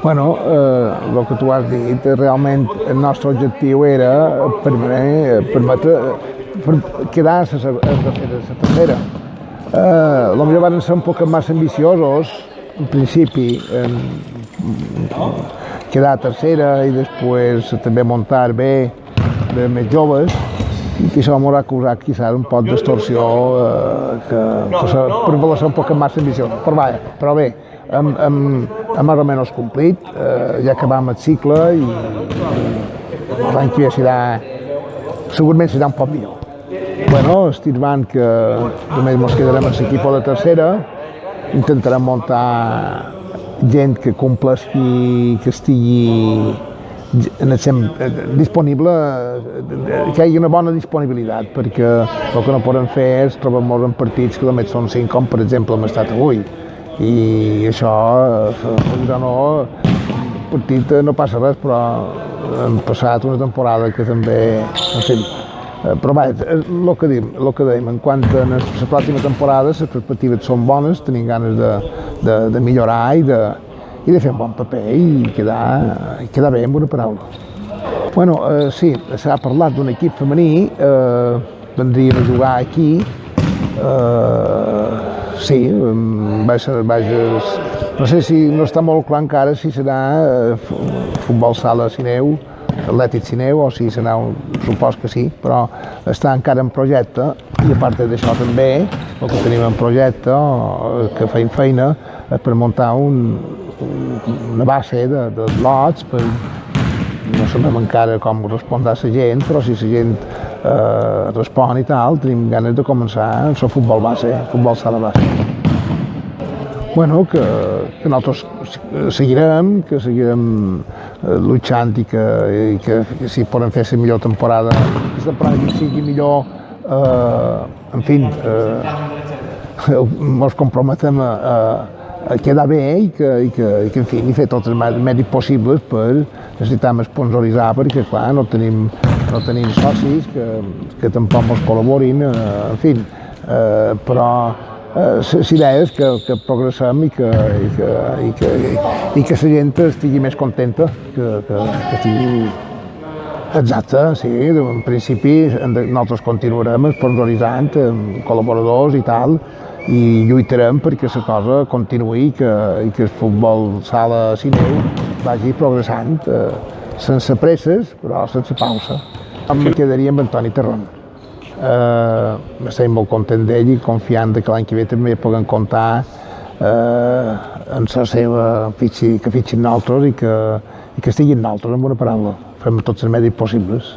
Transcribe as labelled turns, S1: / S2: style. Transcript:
S1: Bueno, el que tu has dit, realment el nostre objectiu era permetre quedar a la tercera. Potser van ser un poc massa ambiciosos, en principi, quedar a tercera i després també muntar bé de més joves, i que això m'haurà causat quizás un poc d'extorsió per voler ser un poc massa ambiciosos. Però bé, hem més o menys complit, ja acabam el cicle i l'any que ve segurament serà un poc millor. Bueno, estimant que només ens quedarem en l'equip de tercera, intentarem muntar gent que compleixi, que estigui disponible, que hi hagi una bona disponibilitat, perquè el que no podem fer és trobar-nos en partits que només són 5, com per exemple hem estat avui. I això, el partit no passa res, però hem passat una temporada que també, en fi, però bé, el que dèiem, en quant a la pròxima temporada, les perspectives són bones, tenim ganes de millorar i de fer un bon paper i quedar bé, amb una paraula. Bueno, sí, s'ha parlat d'un equip femení, vendrien a jugar aquí, sí, no sé si no està molt clar encara si serà futbol sala Sineu, atlètic Sineu, o si serà supos que sí, però està encara en projecte, i a part d'això també, el que tenim en projecte, que feim feina, és per muntar una base de lots, no sabem encara com respondrà la gent, però si la gent respon i tal, tenim ganes de començar el futbol base, futbol sala base. Bueno, que nosaltres seguirem lluitant i que si podem fer la millor temporada, la temporada que sigui millor, en fi, ens comprometem a quedar bé i que en fi, fer tots els mèrits possibles per necessitar sponsoritzar, perquè clar, no tenim socis que tampoc ens col·laborin, en fi, però l'idea és que progressem i que la gent estigui més contenta, que estigui exacte, sí, en principi nosaltres continuarem sponsoritzant amb col·laboradors i tal, i lluitarem perquè la cosa continuï i que el futbol sala Sineu vagi progressant sense presses, però sense pausa. Em quedaria amb Antoni Terrón. Estic molt content d'ell i confiant que l'any que ve també puguem comptar en la seva que fitxin nosaltres i que estiguin nosaltres, amb una paraula. Fem tots els mèrits possibles.